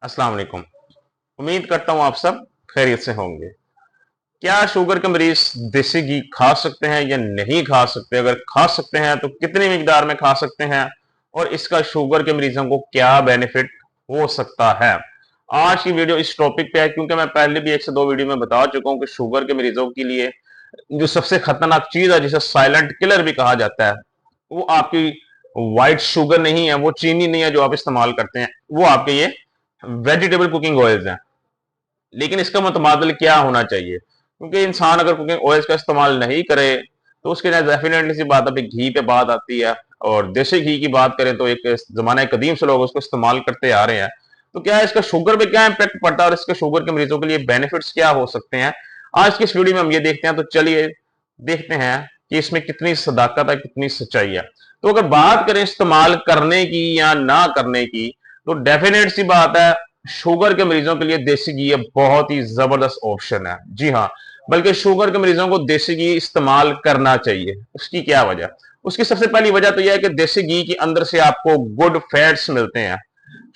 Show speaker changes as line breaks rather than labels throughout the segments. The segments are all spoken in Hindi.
अस्सलाम वालेकुम। उम्मीद करता हूँ आप सब खैरियत से होंगे। क्या शुगर के मरीज देसी घी खा सकते हैं या नहीं खा सकते? अगर खा सकते हैं तो कितनी मिकदार में खा सकते हैं और इसका शुगर के मरीजों को क्या बेनिफिट हो सकता है? आज की वीडियो इस टॉपिक पे है क्योंकि मैं पहले भी एक से दो वीडियो में बता चुका हूं कि शुगर के मरीजों के लिए जो सबसे खतरनाक चीज है जिसे साइलेंट किलर भी कहा जाता है, वो आपकी व्हाइट शुगर नहीं है, वो चीनी नहीं है जो आप इस्तेमाल करते हैं, वो आपके ये वेजिटेबल कुकिंग ऑयल्स हैं। लेकिन इसका मुतबादल क्या होना चाहिए? क्योंकि इंसान अगर कुकिंग ऑयल्स का इस्तेमाल नहीं करे तो उसके लिए डेफिनेटली सी बात है, घी पे बात आती है। और देसी घी की बात करें तो एक जमाना कदीम से लोग उसको इस्तेमाल करते आ रहे हैं। तो क्या है इसका शुगर पे क्या इम्पैक्ट पड़ता है और इसके शुगर के मरीजों के लिए बेनिफिट्स क्या हो सकते हैं? आज की इस वीडियो में हम ये देखते हैं। तो चलिए देखते हैं कि इसमें कितनी सदाकत है, कितनी सच्चाई है। तो अगर बात करें इस्तेमाल करने की या ना करने की, तो डेफिनेट सी बात है, शुगर के मरीजों के लिए देसी घी बहुत ही जबरदस्त ऑप्शन है। जी हाँ, बल्कि शुगर के मरीजों को देसी घी इस्तेमाल करना चाहिए। उसकी क्या वजह? उसकी सबसे पहली वजह तो यह है कि देसी घी के अंदर से आपको गुड फैट्स मिलते हैं।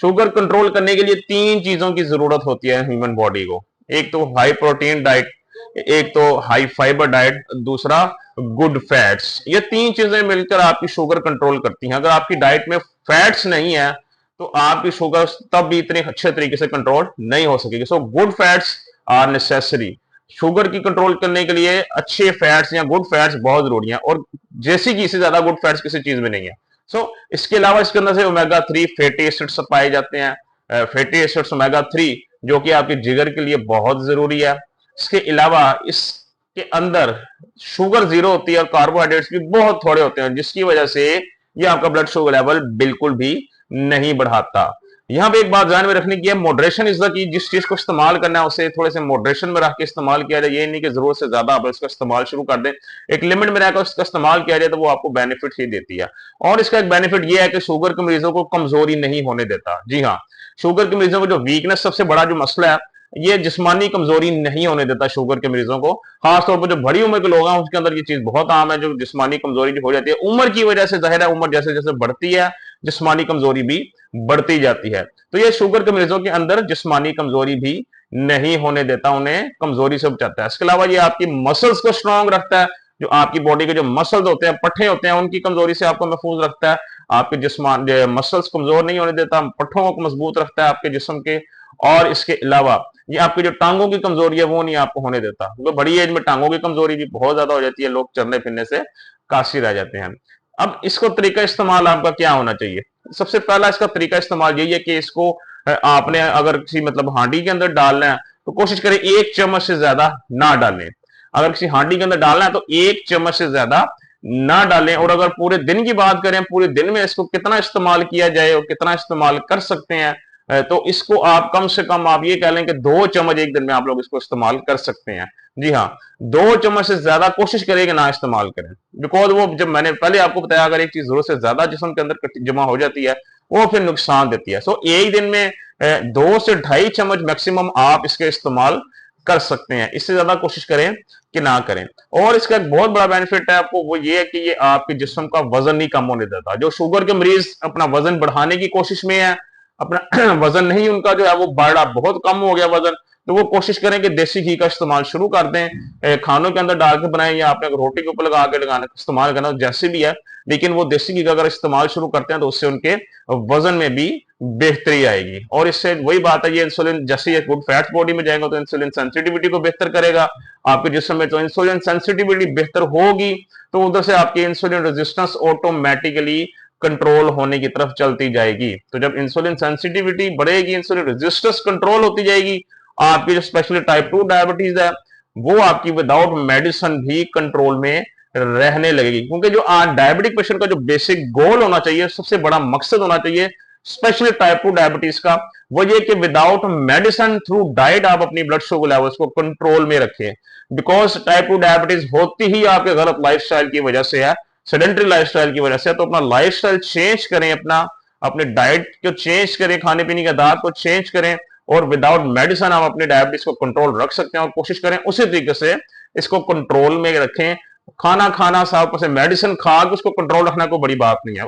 शुगर कंट्रोल करने के लिए तीन चीजों की जरूरत होती है ह्यूमन बॉडी को। एक तो हाई प्रोटीन डाइट, एक तो हाई फाइबर डाइट, दूसरा गुड फैट्स। ये तीन चीजें मिलकर आपकी शुगर कंट्रोल करती हैं। अगर आपकी डाइट में फैट्स नहीं है तो आपकी शुगर तब भी इतने अच्छे तरीके से कंट्रोल नहीं हो सकेगी। So good fats are necessary. Sugar की कंट्रोल करने के लिए अच्छे फैट्स या गुड फैट्स बहुत जरूरी है, और जैसी घी से ज्यादा गुड फैट्स किसी चीज में नहीं है। इसके अलावा इसके अंदर से ओमेगा 3 फैटी एसिड्स पाए जाते हैं। फैटी एसिड्स ओमेगा 3 जो कि आपके जिगर के लिए बहुत जरूरी है। इसके अलावा इसके अंदर शुगर जीरो होती है और कार्बोहाइड्रेट्स भी बहुत थोड़े होते हैं, जिसकी वजह से ये आपका ब्लड शुगर लेवल बिल्कुल भी नहीं बढ़ाता। यहां पे एक बात ध्यान में रखने की है, मॉडरेशन इज द की। जिस चीज को इस्तेमाल करना है उसे थोड़े से मॉडरेशन में रख के इस्तेमाल किया जाए। ये नहीं कि जरूरत से ज्यादा आप इसका इस्तेमाल शुरू कर दें। एक लिमिट में रहकर इसका इस्तेमाल किया जाए तो वो आपको बेनिफिट ही देती है। और इसका एक बेनिफिट ये है कि शुगर के मरीजों को कमजोरी नहीं होने देता। जी हाँ, शुगर के मरीजों को जो वीकनेस, सबसे बड़ा जो मसला है, ये जिस्मानी कमजोरी नहीं होने देता शुगर के मरीजों को। खासतौर पर जो बड़ी उम्र के लोग हैं उसके अंदर ये चीज बहुत आम है, जो जिस्मानी कमजोरी जो हो जाती है उम्र की वजह से। जाहिर है उम्र जैसे जैसे बढ़ती है जिस्मानी कमजोरी भी बढ़ती जाती है। तो ये शुगर के मरीजों के अंदर जिस्मानी कमजोरी भी नहीं होने देता, उन्हें कमजोरी से बचाता है। इसके अलावा ये आपकी मसल्स को स्ट्रांग रखता है। जो आपकी बॉडी के जो मसल्स होते हैं, पट्टे होते हैं, उनकी कमजोरी से आपको महफूज रखता है। आपके जिस्मान मसल्स कमजोर नहीं होने देता, पट्टों को मजबूत रखता है आपके जिस्म के। और इसके अलावा ये आपकी जो टांगों की कमजोरी है वो नहीं आपको होने देता, क्योंकि बड़ी एज में टांगों की कमजोरी भी बहुत ज्यादा हो जाती है, लोग चलने फिरने से कासी रह जाते हैं। अब इसको तरीका इस्तेमाल आपका क्या होना चाहिए? सबसे पहला इसका तरीका इस्तेमाल यही है कि इसको आपने अगर किसी मतलब हांडी के अंदर डालना है तो कोशिश करें एक चम्मच से ज्यादा ना डालें। अगर किसी हांडी के अंदर डालना है तो एक चम्मच से ज्यादा ना डालें। और अगर पूरे दिन की बात करें, पूरे दिन में इसको कितना इस्तेमाल किया जाए और कितना इस्तेमाल कर सकते हैं, तो इसको आप कम से कम आप ये कह लें कि 2 चम्मच एक दिन में आप लोग इसको इस्तेमाल कर सकते हैं। जी हाँ, 2 चम्मच से ज्यादा कोशिश करें कि ना इस्तेमाल करें। बिकॉज वो, जब मैंने पहले आपको बताया, अगर एक चीज जरूरत से ज्यादा जिस्म के अंदर जमा हो जाती है वो फिर नुकसान देती है। एक दिन में 2 से 2.5 चम्मच मैक्सिमम आप इसके इस्तेमाल कर सकते हैं। इससे ज्यादा कोशिश करें कि ना करें। और इसका एक बहुत बड़ा बेनिफिट है आपको, वो ये है कि ये आपके जिस्म का वजन नहीं कम होने देता। जो शुगर के मरीज अपना वजन बढ़ाने की कोशिश में है, अपना वजन नहीं उनका जो है वो बढ़ा, बहुत कम हो गया वजन, तो वो कोशिश करें कि देसी घी का इस्तेमाल शुरू कर दें। खानों के अंदर डाल के बनाएं या आपने रोटी के ऊपर लगा के लगाना इस्तेमाल करना, जैसे भी है, लेकिन वो देसी घी का अगर इस्तेमाल शुरू करते हैं तो उससे उनके वजन में भी बेहतरी आएगी। और इससे वही बात है, ये इंसुलिन जैसे ये गुड फैट्स बॉडी में जाएगा तो इंसुलिन सेंसिटिविटी को बेहतर करेगा आपके जिस्म में। तो इंसुलिन सेंसिटिविटी बेहतर होगी तो उधर से आपकी इंसुलिन रेजिस्टेंस ऑटोमेटिकली कंट्रोल होने की तरफ चलती जाएगी। तो जब इंसुलिन सेंसिटिविटी बढ़ेगी, इंसुलिन रेजिस्टेंस कंट्रोल होती जाएगी, आपकी जो स्पेशली टाइप 2 डायबिटीज है वो आपकी विदाउट मेडिसिन भी कंट्रोल में रहने लगेगी। क्योंकि जो आज डायबिटिक पेशेंट का जो बेसिक गोल होना चाहिए, सबसे बड़ा मकसद होना चाहिए स्पेशली टाइप 2 डायबिटीज का, वो ये कि विदाउट मेडिसिन थ्रू डाइट आप अपनी ब्लड शुगर लेवल्स को कंट्रोल में रखें। बिकॉज टाइप 2 डायबिटीज होती ही आपके गलत लाइफस्टाइल की वजह से है, सेडेंटरी लाइफस्टाइल की वजह से। तो अपना लाइफस्टाइल चेंज करें, अपने डाइट को चेंज करें, खाने पीने की आदत को चेंज करें, और विदाउट मेडिसिन आप अपने डायबिटीज को कंट्रोल रख सकते हैं। और कोशिश करें उसी तरीके से इसको कंट्रोल में रखें। खाना खाना साफ से मेडिसिन खा के उसको कंट्रोल रखना कोई बड़ी बात नहीं है।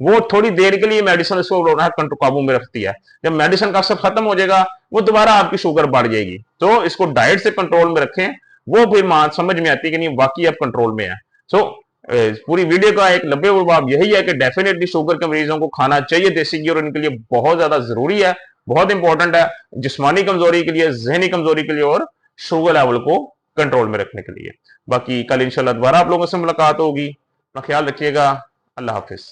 वो थोड़ी देर के लिए मेडिसिन इसको कंट्रोल काबू में रखती है। जब मेडिसिन का असर खत्म हो जाएगा वो दोबारा आपकी शुगर बढ़ जाएगी। तो इसको डाइट से कंट्रोल में रखें, वो फिर समझ में आती है कि नहीं वाकई आप कंट्रोल में है। सो पूरी वीडियो का एक लंबे जवाब यही है कि डेफिनेटली शुगर के मरीजों को खाना चाहिए देसी घी, और इनके लिए बहुत ज्यादा जरूरी है, बहुत इंपॉर्टेंट है, जिस्मानी कमजोरी के लिए, जहनी कमजोरी के लिए और शुगर लेवल को कंट्रोल में रखने के लिए। बाकी कल इंशाल्लाह दोबारा आप लोगों से मुलाकात होगी। अपना ख्याल रखिएगा। अल्लाह हाफिज।